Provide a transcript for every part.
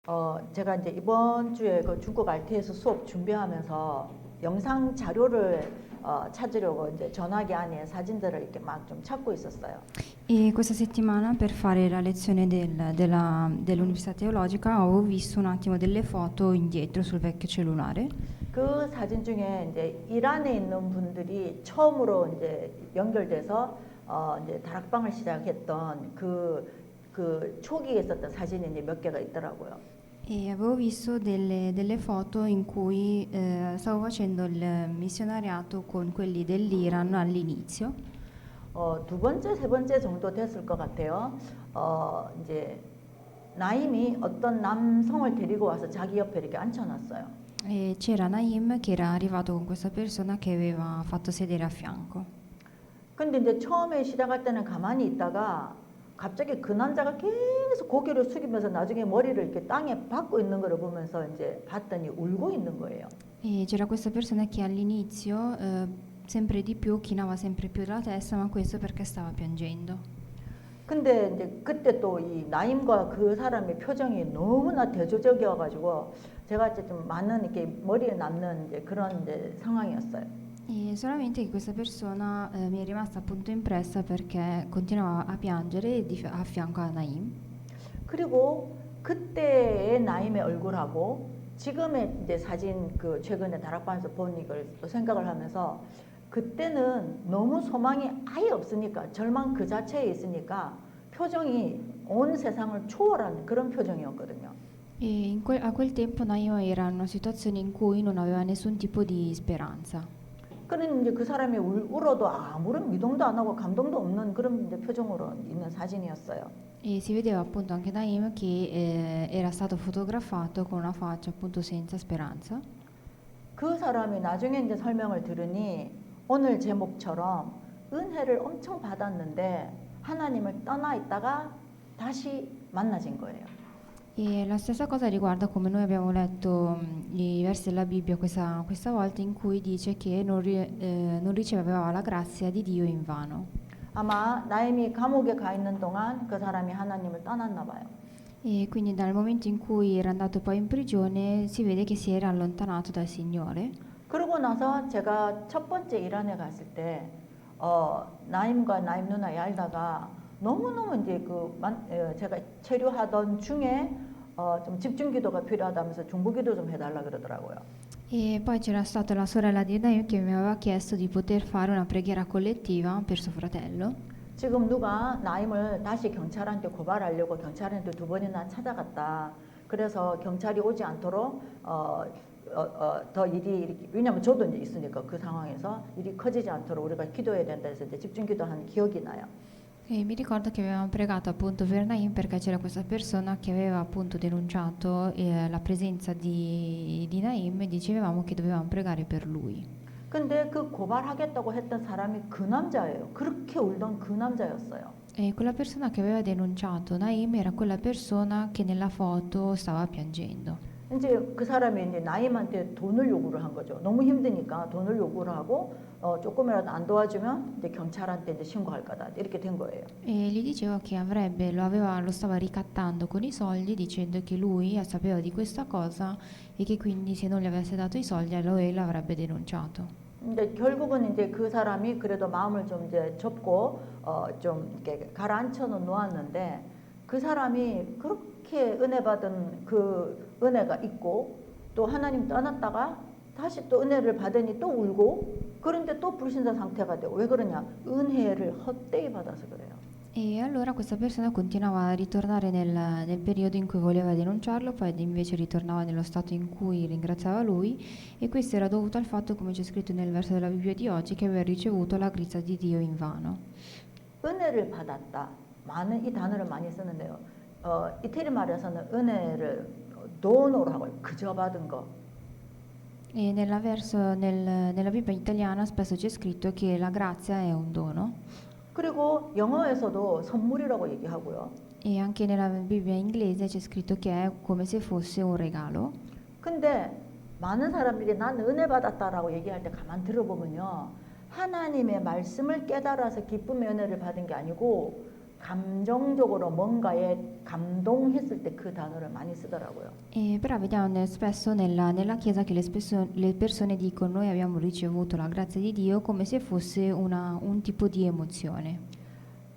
제가 이제 이번 주에 그 중국 RT에서 수업 준비하면서 영상 자료를 찾으려고 이제 전화기 안에 사진들을 이렇게 막 좀 찾고 있었어요. E questa settimana per fare la lezione dell'Università Teologica avevo visto un attimo delle foto indietro sul vecchio cellulare. 그 사진 중에 이제 이란에 있는 분들이 처음으로 이제 연결돼서 이제 다락방을 시작했던 그 초기에 있었던 사진이 이제 몇 개가 있더라고요. E avevo visto delle foto in cui stavo facendo il missionariato con quelli dell'Iran all'inizio. 두 번째, 세 번째 정도 됐을 것 같아요. 이제 나임이 어떤 남성을 데리고 와서 자기 옆에 이렇게 앉혀놨어요. E c'era Naim che era arrivato con questa persona che aveva fatto sedere a fianco. 근데 이제 처음에 시작할 때는 가만히 있다가 갑자기 그 남자가 계속 고개를 숙이면서 나중에 머리를 이렇게 땅에 박고 있는 걸 보면서 이제 봤더니 울고 있는 거예요. E c'era questa persona che all'inizio sempre di più chinava sempre più la testa, ma questo perché stava piangendo. 근데 이제 그때 또 이 나임과 그 사람의 표정이 너무나 대조적이어가지고 제가 이제 좀 많은 이렇게 머리에 남는 이제 그런 이제 상황이었어요. E solamente che questa persona mi è rimasta appunto impressa perché continuava a piangere a fianco a Naim. 그리고 그때의 나임의 얼굴하고 지금의 이제 사진 그 최근에 다락방에서 본 이걸 또 생각을 하면서 그때는 너무 소망이 아예 없으니까 절망 그 자체에 있으니까 표정이 온 세상을 초월한 그런 표정이었거든요. A quel tempo Naim era in una situazione in cui non aveva nessun tipo di speranza. 그런 이제 그 사람이 울어도 아무런 미동도 안 하고 감동도 없는 그런 이제 표정으로 있는 사진이었어요. E si vedeva appunto anche Naim che era stato fotografato con una faccia appunto senza speranza. 그 사람이 나중에 이제 설명을 들으니 오늘 제목처럼 은혜를 엄청 받았는데 하나님을 떠나 있다가 다시 만나진 거예요. E la stessa cosa riguarda come noi abbiamo letto i versi della Bibbia questa volta in cui dice che non riceveva la grazia di Dio in vano. 아마 나임이 감옥에 가 있는 동안 그 사람이 하나님을 떠났나 봐요. E quindi dal momento in cui era andato poi in prigione si vede che si era allontanato dal Signore. 그러고 나서 제가 첫 번째 이란에 갔을 때 나임과 나임 누나 얄다가 너무너무 이제 제가 체류하던 중에 좀 집중기도가 필요하다면서 중보기도 좀 해달라 그러더라고요. E poi c'era stata la sorella di Naim che mi aveva chiesto di poter fare una preghiera collettiva per suo fratello. 지금 누가 나임을 다시 경찰한테 고발하려고 경찰한테 두 번이나 찾아갔다. 그래서 경찰이 오지 않도록 더 일이 이렇게, 왜냐면 저도 이제 있으니까 그 상황에서 일이 커지지 않도록 우리가 기도해야 된다 해서 이제 집중기도한 기억이 나요. E mi ricordo che avevamo pregato appunto per Naim perché c'era questa persona che aveva appunto denunciato la presenza di Naim e dicevamo che dovevamo pregare per lui. 근데 그 고발하겠다고 했던 사람이 그 남자예요. 그렇게 울던 그 남자였어요. E quella persona che aveva denunciato Naim era quella persona che nella foto stava piangendo. 이제 그 사람이 이제 나임한테 돈을 요구를 한 거죠. 너무 힘드니까 돈을 요구를 하고 조금이라도 안 도와주면 이제 경찰한테 이제 신고할 거다. 이렇게 된 거예요. E gli diceva che lo stava ricattando con i soldi dicendo che lui sapeva di questa cosa e che quindi se non gli avesse dato i soldi allora lui l'avrebbe denunciato. 근데 결국은 이제 그 사람이 그래도 마음을 좀 이제 접고 좀 이렇게 가라앉혀 놓았는데 그 사람이 그렇게 은혜 받은 그 은혜가 있고 또 하나님 떠났다가 다시 또 은혜를 받으니 또 울고 그런데 또 불신자 상태가 되고 왜 그러냐? 은혜를 헛되이 받아서 그래요. E allora questa persona continuava a ritornare nel periodo in cui voleva denunciarlo, poi invece ritornava nello stato in cui ringraziava lui e questo era dovuto al fatto, come c'è scritto nel verso della Bibbia di oggi, che aveva ricevuto la grazia di Dio in vano. 은혜를 받았다. 많은 이 단어를 많이 쓰는데요. 이태리 말에서는 은혜를 돈으로 하고 그저 받은 거. E nella Bibbia italiana spesso c'è scritto che la grazia è un dono. 그리고 영어에서도 선물이라고 얘기하고요. E anche nella Bibbia inglese c'è scritto che è come se fosse un regalo. 근데 많은 사람들이 난 은혜 받았다라고 얘기할 때 가만 들어보면요. 하나님의 말씀을 깨달아서 기쁨의 은혜를 받은 게 아니고 감정적으로 뭔가에 감동했을 때 그 단어를 많이 쓰더라고요. E però vediamo spesso nella Chiesa che le persone dicono noi abbiamo ricevuto la grazia di Dio come se fosse un tipo di emozione.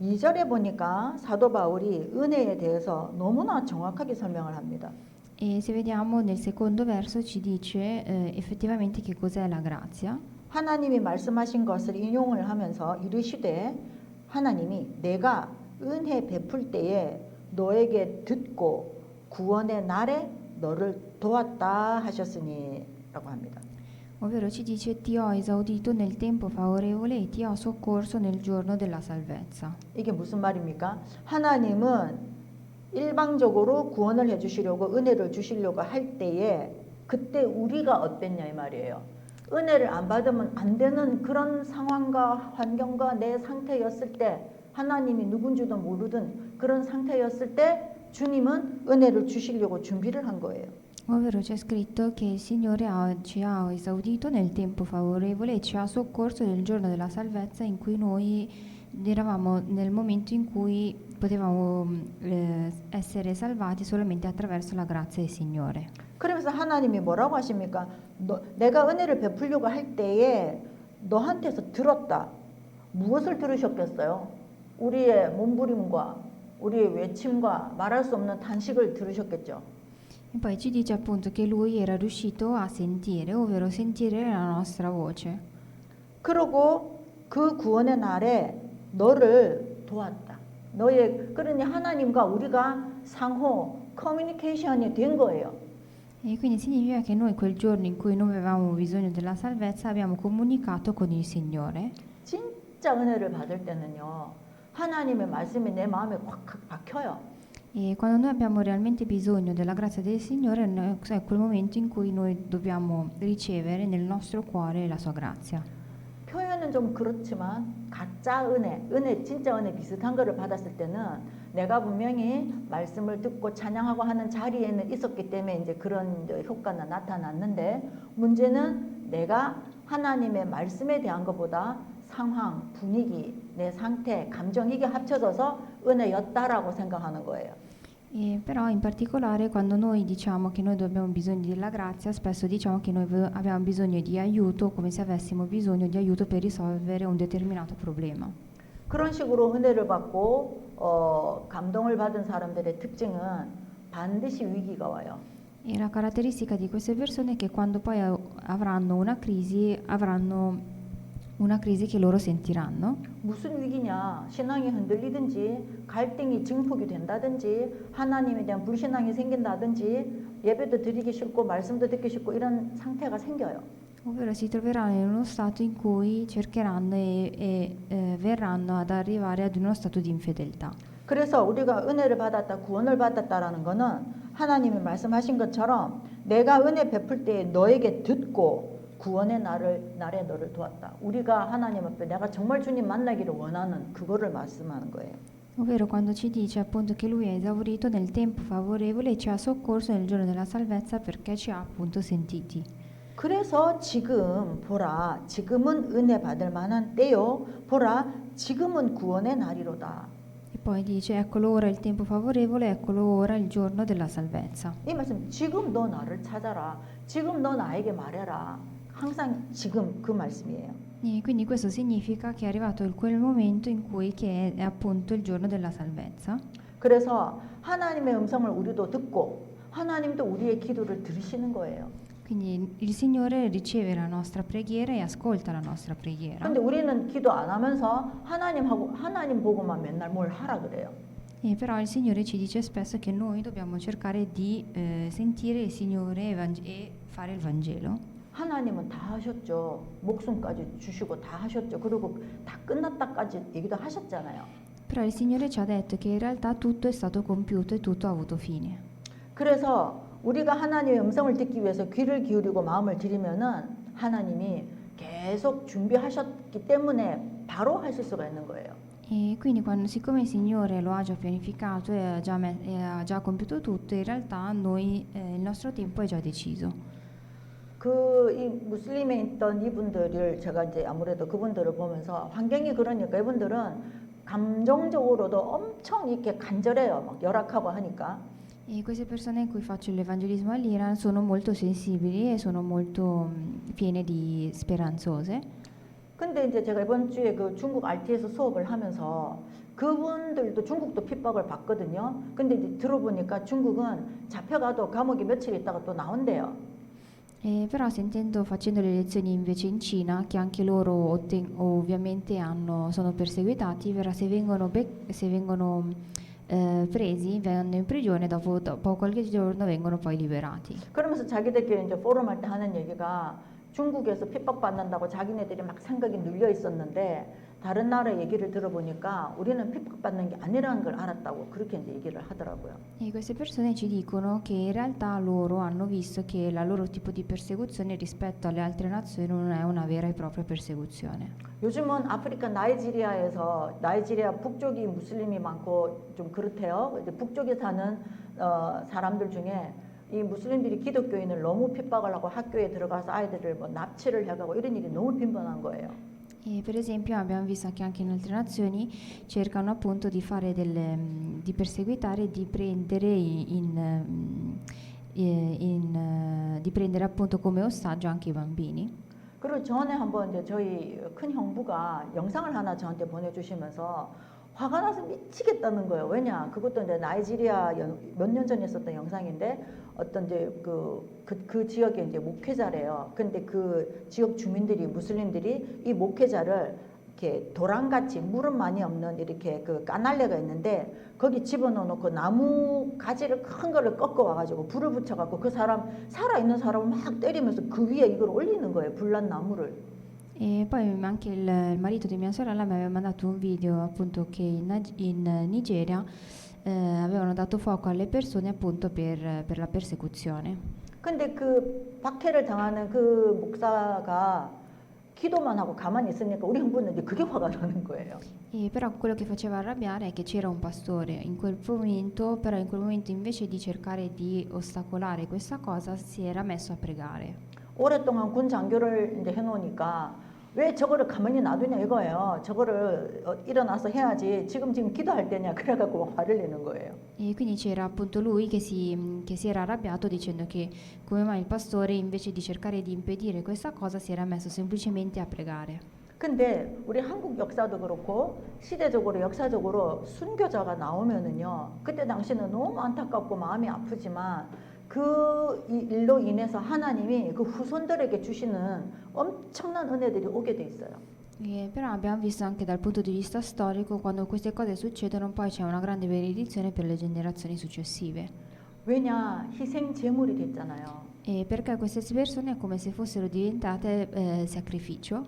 2절에 보니까 사도 바울이 은혜에 대해서 너무나 정확하게 설명을 합니다. E se vediamo nel secondo verso ci dice effettivamente che cos'è la grazia. 하나님이 말씀하신 것을 인용을 하면서 이르시되 하나님이 내가 은혜 베풀 때에 너에게 듣고 구원의 날에 너를 도왔다 하셨으니 라고 합니다. Ovvero ci dice ti ho esaudito nel tempo favorevole e ti ho soccorso nel giorno della salvezza. 이게 무슨 말입니까? 하나님은 일방적으로 구원을 해주시려고 은혜를 주시려고 할 때에 그때 우리가 어땠냐 이 말이에요. 은혜를 안 받으면 안 되는 그런 상황과 환경과 내 상태였을 때 하나님이 누군지도 모르던 그런 상태였을 때 주님은 은혜를 주시려고 준비를 한 거예요. Ovvero c'è scritto che il Signore ci ha esaudito nel tempo favorevole e ci ha soccorso nel giorno della salvezza in cui noi eravamo nel momento in cui potevamo essere salvati solamente attraverso la grazia del Signore. 그러면서 하나님이 뭐라고 하십니까? 내가 은혜를 베풀려고 할 때에 너한테서 들었다. 무엇을 들으셨겠어요? 우리의 몸부림과 우리의 외침과 말할 수 없는 탄식을 들으셨겠죠. E poi ci dice appunto che lui era riuscito a sentire, ovvero sentire la nostra voce. 그러고 그 구원의 날에 너를 도왔다. 그러니 하나님과 우리가 상호 커뮤니케이션이 된 거예요. E quindi significa che noi quel giorno in cui noi avevamo bisogno della salvezza abbiamo comunicato con il Signore. 진짜 은혜를 받을 때는요. 하나님의 말씀이 내 마음에 꽉 박혀요. E quando noi abbiamo realmente bisogno della grazia del Signore è quel momento in cui noi dobbiamo ricevere nel nostro cuore la sua grazia. 표현은 좀 그렇지만 가짜 은혜, 진짜 은혜 비슷한 거를 받았을 때는 내가 분명히 말씀을 듣고 찬양하고 하는 자리에는 있었기 때문에 이제 그런 효과가 나타났는데 문제는 내가 하나님의 말씀에 대한 것보다 상황, 분위기, 내 상태, 감정 이게 합쳐져서 은혜였다라고 생각하는 거예요. Però in particolare quando noi diciamo che noi abbiamo bisogno della grazia, spesso diciamo che noi abbiamo bisogno di aiuto come se avessimo bisogno di aiuto per risolvere un determinato problema. 그런 식으로 은혜를 받고 감동을 받은 사람들의 특징은 반드시 위기가 와요. E la caratteristica di queste persone è che quando poi avranno una crisi che loro sentiranno. 무슨 위기냐? 신앙이 흔들리든지 갈등이 증폭이 된다든지 하나님에 대한 불신앙이 생긴다든지 예배도 드리기 싫고 말씀도 듣기 싫고 이런 상태가 생겨요. Ovvero si troveranno in uno stato in cui cercheranno e verranno ad arrivare ad uno stato di infedeltà. 그래서 우리가 은혜를 받았다, 구원을 받았다라는 거는 하나님이 말씀하신 것처럼 내가 은혜 베풀 때 너에게 듣고 구원의 날에 너를 도왔다. 우리가 하나님 앞에 내가 정말 주님 만나기를 원하는 그거를 말씀하는 거예요. Ovvero quando ci dice appunto che lui ha esaurito nel tempo favorevole e ci ha soccorso nel giorno della salvezza perché ci ha appunto sentiti. 그래서 지금 보라, 지금은 은혜 받을 만한 때요. 보라, 지금은 구원의 날이로다. E poi dice eccolo ora il tempo favorevole, eccolo ora il giorno della salvezza. 이 말씀 지금 너 나를 찾아라. 지금 너 나에게 말해라. 항상 지금 그 말씀이에요. E quindi questo significa che è arrivato quel momento in cui che è appunto il giorno della salvezza. 그래서 하나님의 음성을 우리도 듣고 하나님도 우리의 기도를 들으시는 거예요. Quindi il Signore riceve la nostra preghiera e ascolta la nostra preghiera. 근데 우리는 기도 안 하면서 하나님 보고만 맨날 뭘 하라 그래요. E però il Signore ci dice spesso che noi dobbiamo cercare di sentire il Signore e fare il Vangelo. 하나님은 다 하셨죠. 목숨까지 주시고 다 하셨죠. 그리고 다 끝났다까지 얘기도 하셨잖아요. Però il Signore ci ha detto che in realtà tutto è stato compiuto e tutto ha avuto fine. 그래서 우리가 하나님의 음성을 듣기 위해서 귀를 기울이고 마음을 들이면은 하나님이 계속 준비하셨기 때문에 바로 하실 수가 있는 거예요. E quindi siccome il Signore lo ha già pianificato e ha già compiuto tutto, in realtà il nostro tempo è già deciso. 이 무슬림에 있던 이분들을 제가 이제 아무래도 그분들을 보면서 환경이 그러니까 이분들은 감정적으로도 엄청 이렇게 간절해요. 막 열악하고 하니까. E queste persone in cui faccio l'evangelismo all'Iran sono molto sensibili e sono molto piene di speranzose. 근데 이제 제가 이번 주에 그 중국 RT에서 수업을 하면서 그분들도 중국도 핍박을 받거든요. 근데 이제 들어보니까 중국은 잡혀가도 감옥에 며칠 있다가 또 나온대요. Però sentendo, facendo le lezioni invece in Cina, che anche loro ovviamente sono perseguitati, però se vengono presi, vanno in prigione, dopo qualche giorno vengono poi liberati. 그러면서 자기들끼리 이제 포럼 할 때 하는 얘기가 중국에서 핍박받는다고 자기네들이 막 생각이 눌려 있었는데 다른 나라 얘기를 들어보니까 우리는 핍박받는 게 아니라는 걸 알았다고 그렇게 이제 얘기를 하더라고요. E queste persone ci dicono che in realtà loro hanno visto che la loro tipo di persecuzione rispetto alle altre nazioni non è una vera e propria persecuzione. 요즘은 아프리카 나이지리아 북쪽이 무슬림이 많고 좀 그렇대요. 이제 북쪽에 사는 사람들 중에 이 무슬림들이 기독교인을 너무 핍박을 하고 학교에 들어가서 아이들을 뭐 납치를 해가고 이런 일이 너무 빈번한 거예요. E per esempio abbiamo visto che anche in altre nazioni cercano appunto di fare di perseguitare e di prendere appunto come ostaggio anche i bambini. 그리고 전에 한번 이제 저희 큰 형부가 영상을 하나 저한테 보내주시면서 화가 나서 미치겠다는 거예요. 왜냐? 그것도 이제 나이지리아 몇 년 전에 있었던 영상인데 어떤 이제 그 지역의 이제 목회자래요. 근데 그 지역 주민들이 무슬림들이 이 목회자를 이렇게 도랑같이 물은 많이 없는 이렇게 그 까날레가 있는데 거기 집어넣어놓고 나무 가지를 큰 거를 꺾어 와가지고 불을 붙여갖고 그 사람 살아있는 사람을 막 때리면서 그 위에 이걸 올리는 거예요. 불난 나무를. E poi anche il marito di mia sorella mi aveva mandato un video appunto che in Nigeria avevano dato fuoco alle persone appunto per la persecuzione. 근데 그 박해를 당하는 그 목사가 기도만 하고 가만히 있으니까 우리 형부는 이제 그게 화가 나는 거예요. E però quello che faceva arrabbiare è che c'era un pastore in quel momento, però in quel momento invece di cercare di ostacolare questa cosa si era messo a pregare. 오랫동안 군 장교를 이제 해놓으니까 왜 저거를 가만히 놔두냐 이거예요. 저거를 일어나서 해야지. 지금 기도할 때냐. 그래갖고 화를 내는 거예요. E quindi c'era appunto lui che si era arrabbiato dicendo che come mai il pastore invece di cercare di impedire questa cosa si era messo semplicemente a pregare. 근데 우리 한국 역사도 그렇고 시대적으로 역사적으로 순교자가 나오면은요. 그때 당시는 너무 안타깝고 마음이 아프지만 그 일로 인해서 하나님이 그 후손들에게 주시는 엄청난 은혜들이 오게 돼 있어요. Però abbiamo visto anche dal punto di vista storico quando queste cose succedono poi c'è una grande benedizione per le generazioni successive. 왜냐 희생 제물이 됐잖아요. E perché queste persone è come se fossero diventate sacrificio.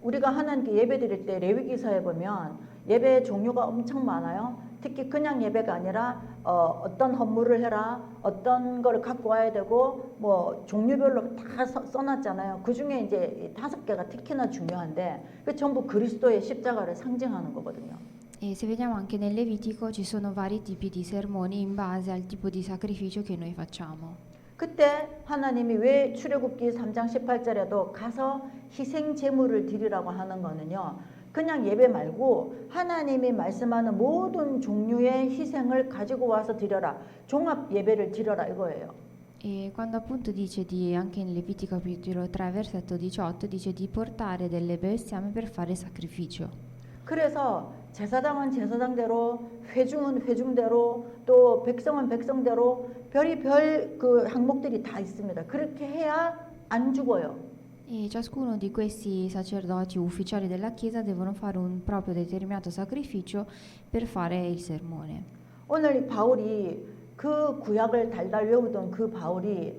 우리가 하나님께 예배 드릴 때 레위기서에 보면 예배 종류가 엄청 많아요. 특히 그냥 예배가 아니라 어떤 헌물을 해라, 어떤 걸 갖고 와야 되고 뭐 종류별로 다 써놨잖아요. 그 중에 이제 5개가 특히나 중요한데 그 전부 그리스도의 십자가를 상징하는 거거든요. E se vediamo anche nel Levitico ci sono vari tipi di sermoni in base al tipo di sacrificio che noi facciamo. 그때 하나님이 왜 출애굽기 3장 18절에도 가서 희생 제물을 드리라고 하는 거는요. 그냥 예배 말고 하나님이 말씀하는 모든 종류의 희생을 가지고 와서 드려라. 종합 예배를 드려라 이거예요. E quando appunto dice anche in Levitico capitolo 3 versetto 18 dice di portare delle bestiame per fare sacrificio. 그래서 제사장은 제사장대로, 회중은 회중대로, 또 백성은 백성대로 별의별 그 항목들이 다 있습니다. 그렇게 해야 안 죽어요. E ciascuno di questi sacerdoti ufficiali della Chiesa devono fare un proprio determinato sacrificio per fare il sermone. 오늘 바울이 그 구약을 달달 외우던 그 바울이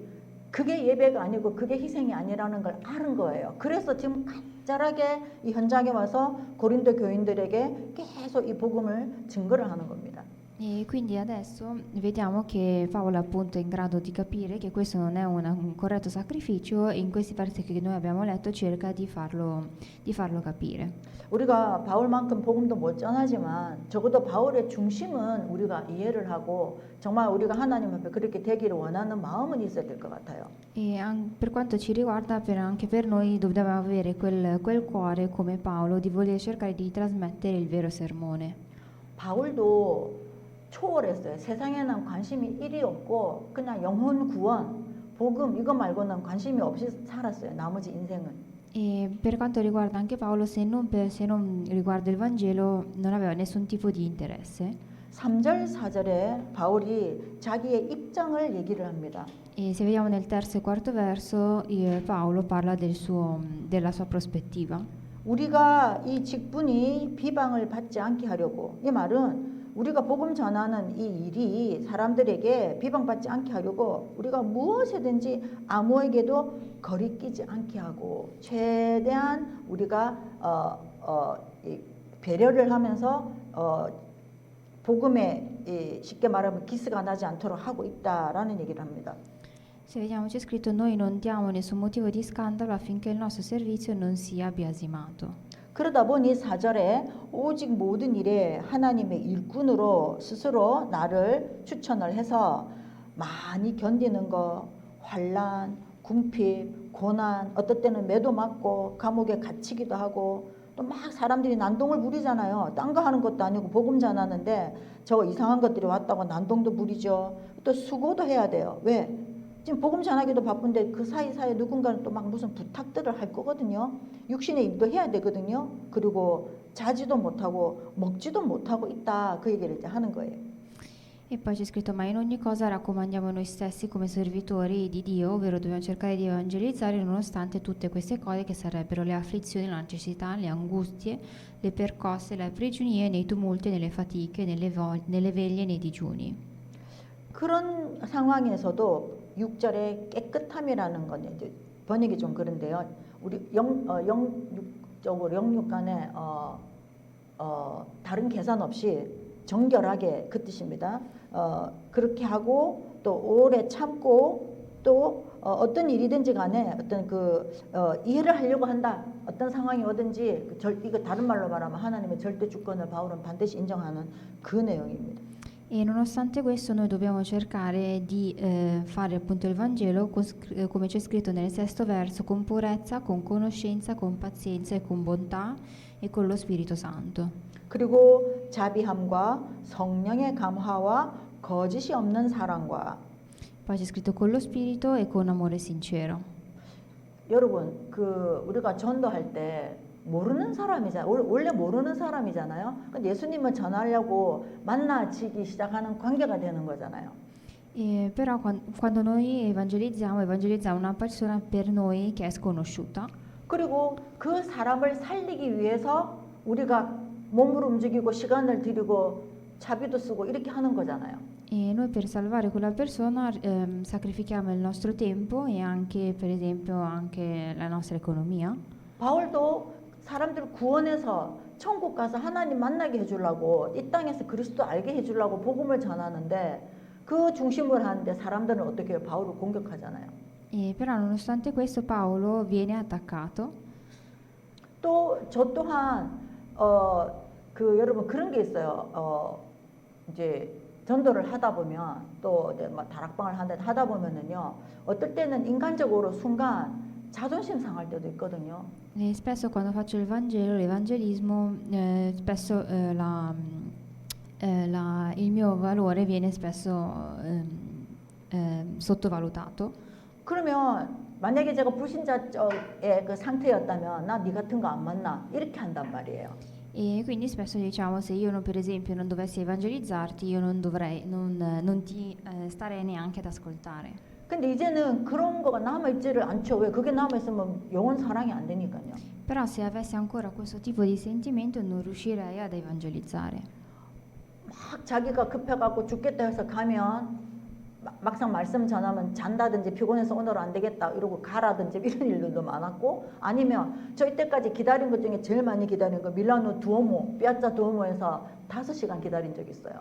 그게 예배가 아니고 그게 희생이 아니라는 걸 아는 거예요. 그래서 지금 간절하게 이 현장에 와서 고린도 교인들에게 계속 이 복음을 증거를 하는 겁니다. E quindi adesso vediamo che Paolo appunto è in grado di capire che questo non è un corretto sacrificio e in questi versi che noi abbiamo letto cerca di farlo capire. 우리가 바울만큼 복음도 못 전하지만 적어도 바울의 중심은 우리가 이해를 하고 정말 우리가 하나님 앞에 그렇게 되기를 원하는 마음은 있어야 될 것 같아요. E per quanto ci riguarda, anche per noi dobbiamo avere quel cuore come Paolo di voler cercare di trasmettere il vero sermone. 바울도 초월했어요. 세상에는 관심이 일이 없고 그냥 영혼 구원, 복음 이거 말고는 관심이 없이 살았어요. 나머지 인생은. E per quanto riguarda anche Paolo, se non riguarda il Vangelo, non aveva nessun tipo di interesse. 3절, 4절에 바울이 자기의 입장을 얘기를 합니다. E se vediamo nel terzo e quarto verso, Paolo parla della sua prospettiva. 우리가 이 직분이 비방을 받지 않게 하려고, 이 말은 우리가 복음 전하는 이 일이 사람들에게 비방받지 않게 하려고 우리가 무엇이든지 아무에게도 거리끼지 않게 하고 최대한 우리가 배려를 하면서 복음에 쉽게 말하면 기스가 나지 않도록 하고 있다라는 얘기를 합니다. Se vediamo c'è scritto noi non diamo nessun motivo di scandalo affinché il nostro servizio non sia biasimato. 그러다 보니 4절에 오직 모든 일에 하나님의 일꾼으로 스스로 나를 추천을 해서 많이 견디는 거, 환난, 궁핍, 고난, 어떨 때는 매도 맞고 감옥에 갇히기도 하고 또 막 사람들이 난동을 부리잖아요. 딴 거 하는 것도 아니고 복음 전하는데 저 이상한 것들이 왔다고 난동도 부리죠. 또 수고도 해야 돼요. 왜? 지금 복음 전하기도 바쁜데 그 사이사이에 누군가는 또 막 무슨 부탁들을 할 거거든요. 육신의 일도 해야 되거든요. 그리고 자지도 못하고 먹지도 못하고 있다. 그 얘기를 이제 하는 거예요. E poi c'è scritto, ma in ogni cosa raccomandiamo noi stessi come servitori di Dio, ovvero dobbiamo cercare di evangelizzare nonostante tutte queste cose che sarebbero le afflizioni, la necessità, le angustie, le percosse, le prigionie, nei tumulti, nelle fatiche, nelle veglie, nei digiuni. 그런 상황에서도 6절에 깨끗함이라는 건 이제 번역이 좀 그런데요. 우리 영육적으로 영육간에 다른 계산 없이 정결하게 그 뜻입니다. 그렇게 하고 또 오래 참고 또 어떤 일이든지 간에 어떤 이해를 하려고 한다. 어떤 상황이 오든지 이거 다른 말로 말하면 하나님의 절대 주권을 바울은 반드시 인정하는 그 내용입니다. E nonostante questo noi dobbiamo cercare di fare appunto il Vangelo come c'è scritto nel sesto verso, con purezza, con conoscenza, con pazienza e con bontà e con lo Spirito Santo. 그리고 자비함과 성령의 감화와 거짓이 없는 사랑과 Poi c'è scritto con lo Spirito e con amore sincero. 여러분 우리가 전도할 때 모르는 사람이잖아요. 원래 모르는 사람이잖아요. 근데 예수님을 전하려고 만나지기 시작하는 관계가 되는 거잖아요. Però quando noi evangelizziamo una persona per noi che è sconosciuta. 그리고 그 사람을 살리기 위해서 우리가 몸을 움직이고 시간을 들이고 자비도 쓰고 이렇게 하는 거잖아요. E noi per salvare quella persona sacrifichiamo il nostro tempo e anche, per esempio, anche la nostra economia. 바울도 사람들 구원해서 천국 가서 하나님 만나게 해주려고 이 땅에서 그리스도 알게 해주려고 복음을 전하는데 그 중심을 하는데 사람들은 어떻게 해요? 바울을 공격하잖아요. Però nonostante questo Paolo viene attaccato. 또 저 또한 여러분 그런 게 있어요. 이제 전도를 하다 보면 또 이제 막 다락방을 하다 보면은요. 어떨 때는 인간적으로 순간 자존심 상할 때도 있거든요. E spesso quando faccio l'evangelismo, spesso il mio valore viene spesso sottovalutato. 그러면 만약에 제가 불신자의 그 상태였다면 나 네 같은 거 안 만나 이렇게 한단 말이에요. E quindi spesso diciamo se io per esempio non dovessi evangelizzarti, io non ti starei neanche ad ascoltare. 근데 이제는 그런 거가 남아있지를 않죠. 왜? 그게 남아있으면 영혼 사랑이 안 되니까요. Però se avessi ancora questo tipo di sentimento non riuscirei ad evangelizzare. 막 자기가 급해갖고 죽겠다 해서 가면 막상 말씀 전하면 잔다든지 피곤해서 오늘 안 되겠다 이러고 가라든지 이런 일들도 많았고 아니면 저 이때까지 기다린 것 중에 제일 많이 기다린 거 밀라노 두오모, 피아자 두오모에서 5시간 기다린 적 있어요.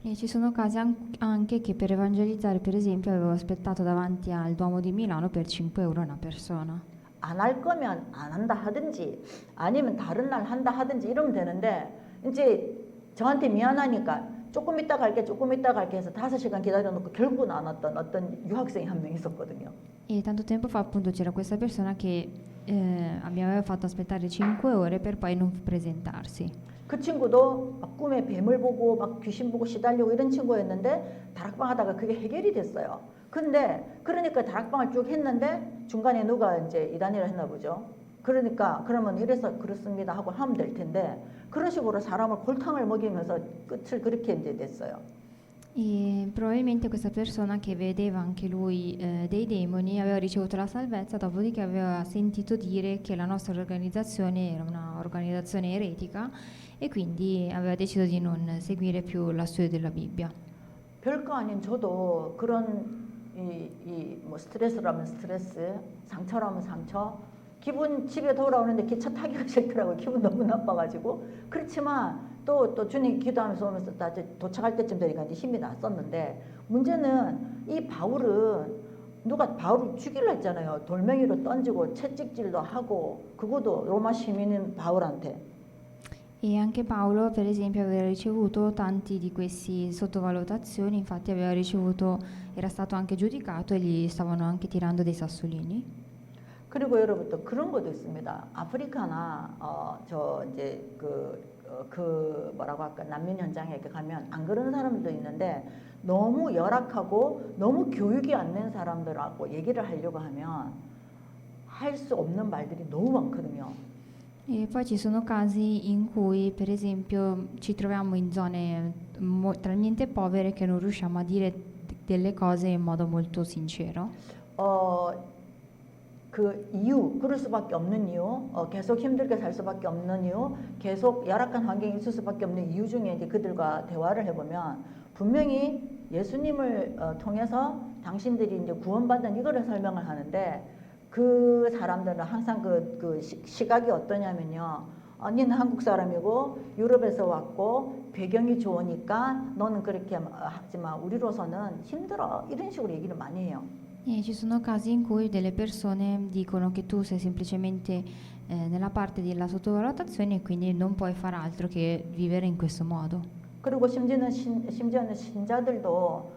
E ci sono casi anche che per evangelizzare, per esempio, avevo aspettato davanti al Duomo di Milano per 5 euro una persona. 안 할 거면 안 한다 하든지 아니면 다른 날 한다 하든지 이러면 되는데 이제 저한테 미안하니까 조금 이따 갈게 조금 이따 갈게 해서 5시간 기다려놓고 결국은 안 왔던 어떤 유학생이 한 명 있었거든요. E tanto tempo fa appunto c'era questa persona che mi aveva fatto aspettare 5 ore per poi non presentarsi. 그 친구도 막 꿈에 뱀을 보고 막 귀신 보고 시달리고 이런 친구였는데 다락방 하다가 그게 해결이 됐어요. 근데 그러니까 다락방을 쭉 했는데 중간에 누가 이제 이단이라 했나 보죠. 그러니까 그러면 이래서 그렇습니다 하고 하면 될 텐데 그런 식으로 사람을 골탕을 먹이면서 끝을 그렇게 이제 냈어요. E probabilmente questa persona che vedeva anche lui dei demoni aveva ricevuto la salvezza, dopodiché aveva sentito dire che la nostra organizzazione era un'organizzazione eretica e quindi aveva deciso di non seguire più la studio della Bibbia. 별거 아닌 저도 그런 뭐 스트레스라면 스트레스, 상처라면 상처, 기분 집에 돌아오는데 기차 타기가 싫더라고요. 기분 너무 나빠가지고. 그렇지만 또 주님 기도하면서 오면서 다 이제 도착할 때쯤 되니까 이제 힘이 났었는데 문제는 이 바울은 누가 바울을 죽이려 했잖아요. 돌멩이로 던지고 채찍질도 하고 그것도 로마 시민인 바울한테. E anche Paolo, per esempio, aveva ricevuto tanti di questi sottovalutazioni, infatti era stato anche giudicato e gli stavano anche tirando dei sassolini. 그리고 여러분 또 그런 것도 있습니다. 아프리카나 저 이제 그 뭐라고 할까 난민 현장에 이렇게 가면 안 그런 사람들도 있는데 너무 열악하고 너무 교육이 안 된 사람들하고 얘기를 하려고 하면 할 수 없는 말들이 너무 많거든요. E poi ci sono casi in cui, per esempio, ci troviamo in zone talmente povere che non riusciamo a dire delle cose in modo molto sincero. 그 이유, 그럴 수밖에 없는 이유, 계속 힘들게 살 수밖에 없는 이유, 계속 열악한 환경에 있을 수밖에 없는 이유 중에 이제 그들과 대화를 해보면 분명히 예수님을 통해서 당신들이 이제 구원받은 이거를 설명을 하는데 그 사람들은 항상 그 시각이 어떠냐면요. 니는 한국 사람이고 유럽에서 왔고 배경이 좋으니까 너는 그렇게 하지만 우리로서는 힘들어. 이런 식으로 얘기를 많이 해요. E ci sono casi in cui delle persone dicono che tu sei semplicemente nella parte della sottovalutazione e quindi non puoi fare altro che vivere in questo modo. 그리고 심지어는 신자들도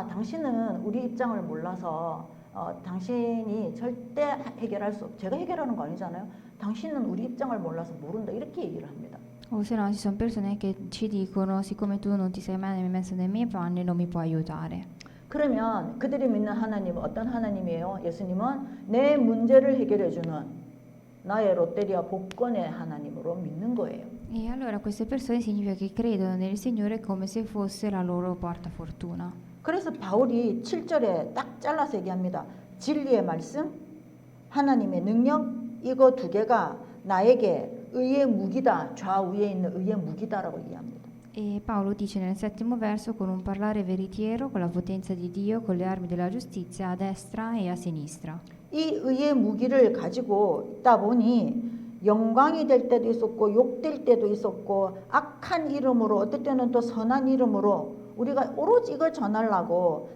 당신은 우리 입장을 몰라서 당신이 절대 해결할 수 없. 제가 해결하는 거 아니잖아요. 당신은 우리 입장을 몰라서 모른다. 이렇게 얘기를 합니다. O se no, ci sono persone che ci dicono, siccome tu non ti sei mai messo nei miei panni, non mi puoi aiutare. 그러면 그들이 믿는 하나님은 어떤 하나님이에요? 예수님은 내 문제를 해결해주는 나의 롯데리아 복권의 하나님으로 믿는 거예요. E allora queste persone significa che credono nel Signore come se fosse la loro portafortuna. 그래서 바울이 7절에 딱 잘라서 얘기합니다. 진리의 말씀, 하나님의 능력, 이거 두 개가 나에게 의의 무기다. 좌우에 있는 의의 무기다라고 얘기합니다. E Paolo dice nel 7° verso con un parlare veritiero, con la potenza di Dio, con le armi della giustizia a destra e a sinistra. 이 의의 무기를 가지고 있다 보니 영광이 될 때도 있었고 욕될 때도 있었고 악한 이름으로 어떨 때는 또 선한 이름으로 우리가 오로지 이걸 전하려고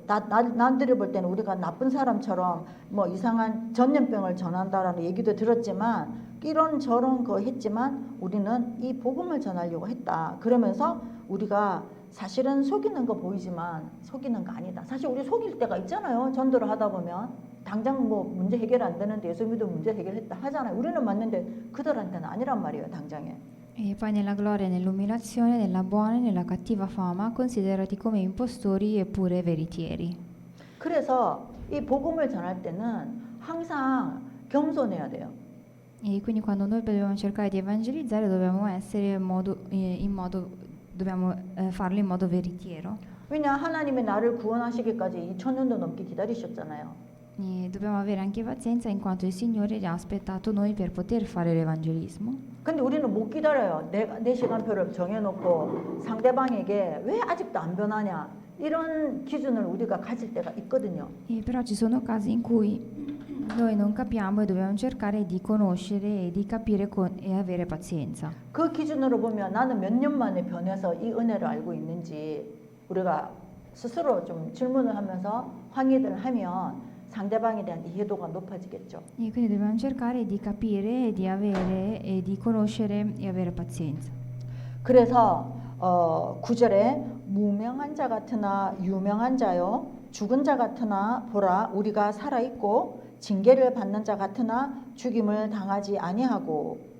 남들이 볼 때는 우리가 나쁜 사람처럼 뭐 이상한 전염병을 전한다라는 얘기도 들었지만 이런저런 거 했지만 우리는 이 복음을 전하려고 했다. 그러면서 우리가 사실은 속이는 거 보이지만 속이는 거 아니다. 사실 우리 속일 때가 있잖아요. 전도를 하다 보면 당장 뭐 문제 해결 안 되는데 예수 믿으면 문제 해결했다 하잖아요. 우리는 맞는데 그들한테는 아니란 말이에요. 당장에. E poi nella gloria e nell'umiliazione, nella buona e nella cattiva fama, considerati come impostori eppure veritieri. 그래서 이 복음을 전할 때는 항상 겸손해야 돼요. E quindi quando noi dobbiamo cercare di evangelizzare dobbiamo essere dobbiamo farlo in modo veritiero. 왜냐 하나님이 나를 구원하시기까지 2000년도 넘게 기다리셨잖아요. E dobbiamo avere anche pazienza in quanto il Signore ha aspettato noi per poter fare l'evangelismo. 근데 우리는 못 기다려요. 내 시간표를 정해놓고 상대방에게 왜 아직도 안 변하냐 이런 기준을 우리가 가질 때가 있거든요. E però ci sono casi in cui noi non capiamo e dobbiamo cercare di conoscere e di capire e avere pazienza. 그 기준으로 보면 나는 몇 년 만에 변해서 이 은혜를 알고 있는지 우리가 스스로 좀 질문을 하면서 확인을 하면 상대방에 대한 이해도가 높아지겠죠. E quindi dobbiamo cercare di capire e di avere e di conoscere e avere pazienza. 그래서 9절에 무명한 자 같으나 유명한 자요 죽은 자 같으나 보라 우리가 살아 있고 징계를 받는 자 같으나 죽임을 당하지 아니하고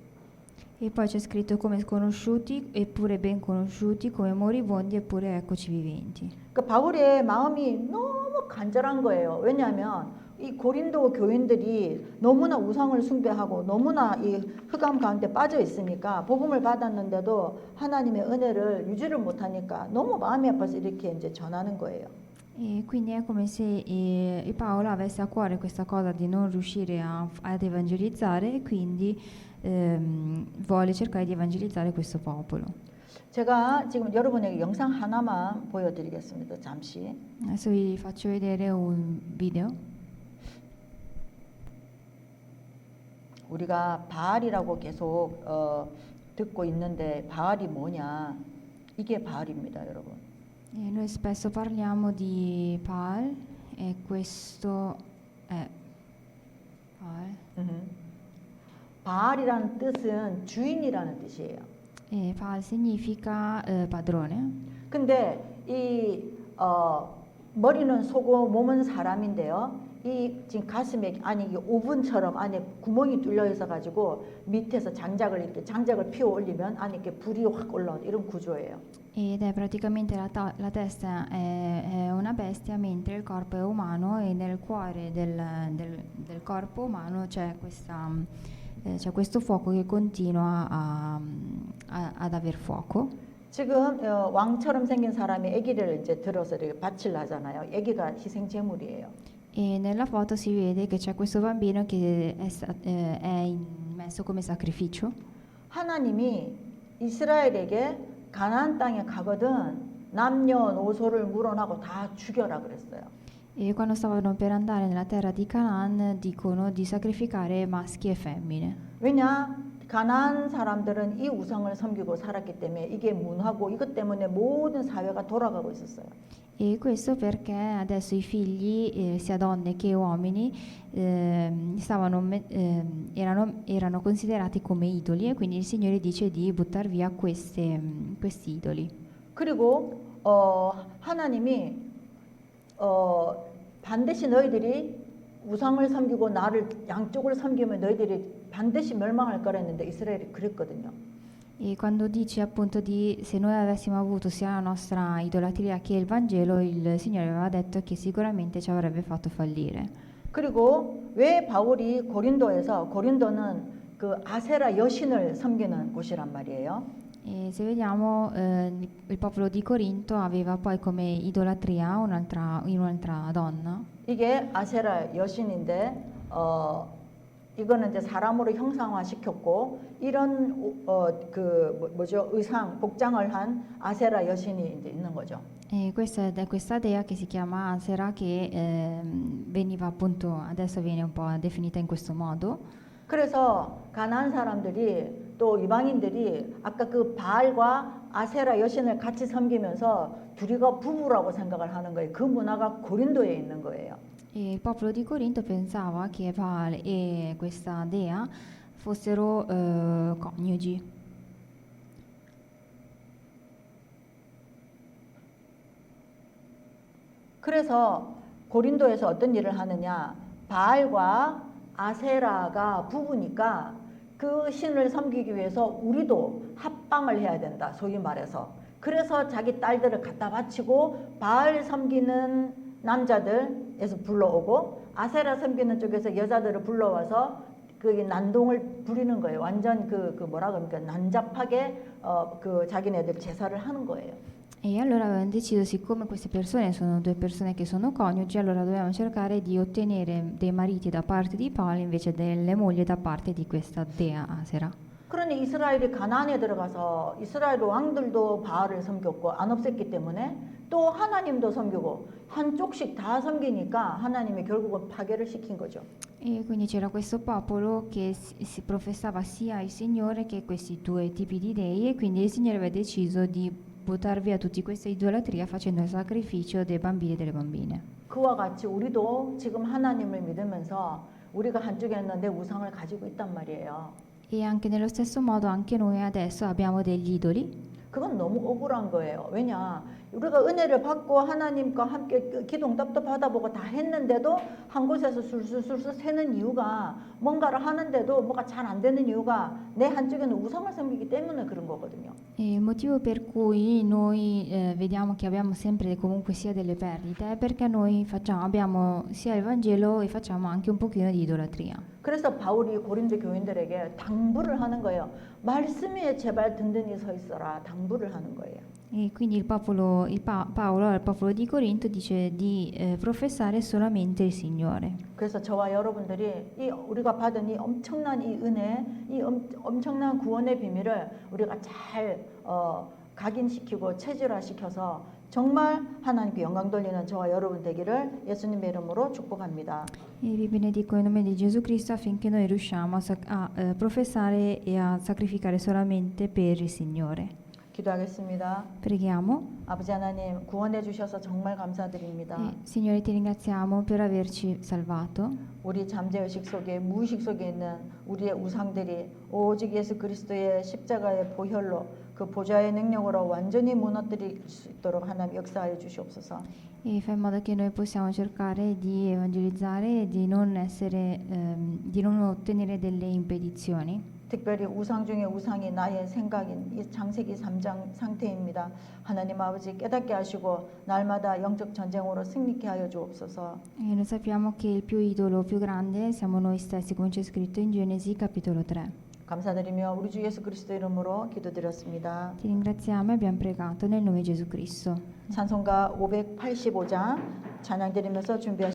E poi c'è scritto come sconosciuti eppure ben conosciuti, come moribondi eppure eccoci viventi. 그 바울의 마음이 너무 간절한 거예요. 왜냐하면 이 고린도 교인들이 너무나 우상을 숭배하고 너무나 이 흑암 가운데 빠져 있으니까 복음을 받았는데도 하나님의 은혜를 유지를 못하니까 너무 마음이 아파서 이렇게 이제 전하는 거예요. E quindi è come se Paolo avesse a cuore questa cosa di non riuscire ad evangelizzare e quindi vuole cercare di evangelizzare questo popolo. 제가 지금 여러분에게 영상 하나만 보여드리겠습니다. 잠시. Adesso vi faccio vedere un video. 우리가 바알이라고 계속 듣고 있는데 바알이 뭐냐? 이게 바알입니다, 여러분. E noi spesso parliamo di Baal e questo è Baal. 바알이라는 뜻은 주인이라는 뜻이에요. E Baal significa padrone. 근데 이 머리는 소고 몸은 사람인데요. 이 지금 가슴에 아니 이게 오븐처럼 안에 구멍이 뚫려 있어 가지고 밑에서 장작을 피워 올리면 안에 이렇게 불이 확 올라오는 이런 구조예요. Ed è praticamente la testa è una bestia mentre il corpo è umano e nel cuore del corpo umano c'è questo fuoco che continua ad aver fuoco. 지금 왕처럼 생긴 사람이 아기를 이제 들어서 이렇게 바치려 하잖아요. 아기가 희생 제물이에요. E nella foto si vede che c'è questo bambino che è messo come sacrificio. 하나님이 이스라엘에게 가나안 땅에 가거든 남녀노소를 물어나고 다 죽여라 그랬어요. E quando stavano per andare nella terra di Canaan dicono di sacrificare maschi e femmine. 왜냐? 가나안 사람들은 이 우상을 섬기고 살았기 때문에 이게 문화고 이것 때문에 모든 사회가 돌아가고 있었어요. E questo perché adesso i figli, sia donne che uomini, erano considerati come idoli e quindi il Signore dice di buttare via questi idoli. 그리고 하나님이 반드시 너희들이 우상을 섬기고 나를 양쪽을 섬기면 너희들이 반드시 멸망할 거랬는데 이스라엘이 그랬거든요. E quando dice appunto se noi avessimo avuto sia la nostra idolatria che il Vangelo, il Signore aveva detto che sicuramente ci avrebbe fatto fallire. 그리고 왜 바울이 고린도는 그 아세라 여신을 섬기는 곳이란 말이에요. E se vediamo il popolo di Corinto aveva poi come idolatria un'altra donna. 이게 아세라 여신인데 이거는 이제 사람으로 형상화 시켰고 이런 의상 복장을 한 아세라 여신이 이제 있는 거죠. E questa è questa dea che si chiama Asera che veniva appunto adesso viene un po' definita in questo modo. 그래서 가나안 사람들이 또 이방인들이 아까 그 바알과 아세라 여신을 같이 섬기면서 둘이가 부부라고 생각을 하는 거예요. 그 문화가 고린도에 있는 거예요. E il popolo di Corinto pensava che Baal e questa dea fossero coniugi. 그래서 고린도에서 어떤 일을 하느냐? 바알과 아세라가 부부니까 그 신을 섬기기 위해서 우리도 합방을 해야 된다. 소위 말해서. 그래서 자기 딸들을 갖다 바치고 바알 섬기는 남자들에서 불러오고 아세라 섬기는 쪽에서 여자들을 불러와서 그 난동을 부리는 거예요. 완전 뭐라 그럽니까? 난잡하게 그 자기네들 제사를 하는 거예요. E allora avevano deciso, siccome queste persone sono due persone che sono coniugi, allora dovevamo cercare di ottenere dei mariti da parte di Paolo invece delle mogli da parte di questa dea Asera. 그러니 이스라엘이 가나안에 들어가서 이스라엘 왕들도 바알을 섬겼고 안 없앴기 때문에 또 하나님도 섬기고 한쪽씩 다 섬기니까 하나님이 결국은 파괴를 시킨 거죠. E quindi c'era questo popolo che si professava sia il Signore che questi due tipi di dei e quindi il Signore aveva deciso di buttare via tutti questa idolatria facendo il sacrificio dei bambini e delle bambine. 그와 같이 우리도 지금 하나님을 믿으면서 우리가 한쪽에는 내 우상을 가지고 있단 말이에요. E anche nello stesso modo anche noi adesso abbiamo degli idoli. 그건 너무 억울한 거예요. 왜냐? 우리가 은혜를 받고 하나님과 함께 기도응답도 받아보고 다 했는데도 한 곳에서 술술술술 새는 이유가 뭔가를 하는데도 뭐가 잘 안 되는 이유가 내 한쪽에는 우상을 섬기기 때문에 그런 거거든요. E il motivo per cui noi vediamo che abbiamo sempre comunque sia delle perdite è perché noi abbiamo sia il Vangelo e facciamo anche un pochino di idolatria. 그래서 바울이 고린도 교인들에게 당부를 하는 거예요. 말씀 위에 제발 든든히 서 있어라. 당부를 하는 거예요. E quindi Paolo al popolo di Corinto dice di professare solamente il Signore. 그래서 저와 여러분들이 우리가 받은 이 엄청난 이 은혜, 이 엄청난 구원의 비밀을 우리가 잘 각인시키고 체질화시켜서 정말 하나님께 영광 돌리는 저와 여러분 되기를 예수님의 이름으로 축복합니다. E vi benedico in nome di Gesù Cristo affinché noi riusciamo a professare e a sacrificare solamente per il Signore. 기도하겠습니다. Preghiamo. 아버지 하나님 구원해 주셔서 정말 감사드립니다. Signore, ti ringraziamo per averci salvato. 우리 잠재의식 속에 무의식 속에 있는 우리의 우상들이 오직 예수 그리스도의 십자가의 보혈로 그 보좌의 능력으로 완전히 무너뜨릴 수 있도록 하나님 역사하여 주시옵소서. E fa in modo che noi possiamo cercare di evangelizzare e di non ottenere delle impedizioni. 특별히 우상 중에 우상이 나의 생각인 이 창세기 3장 상태입니다. 하나님 아버지 깨닫게 하시고 날마다 영적 전쟁으로 승리케 하여 주옵소서. E noi sappiamo che il più idolo più grande siamo noi stessi, come c'è scritto in Genesi capitolo 3. 감사드리며 우리 주 예수 그리스도 이름으로 기도드렸습니다. Ti ringraziamo e abbiamo pregato nel nome di Gesù Cristo. 찬송가 585장 찬양 드리면서 준비하시겠습니다.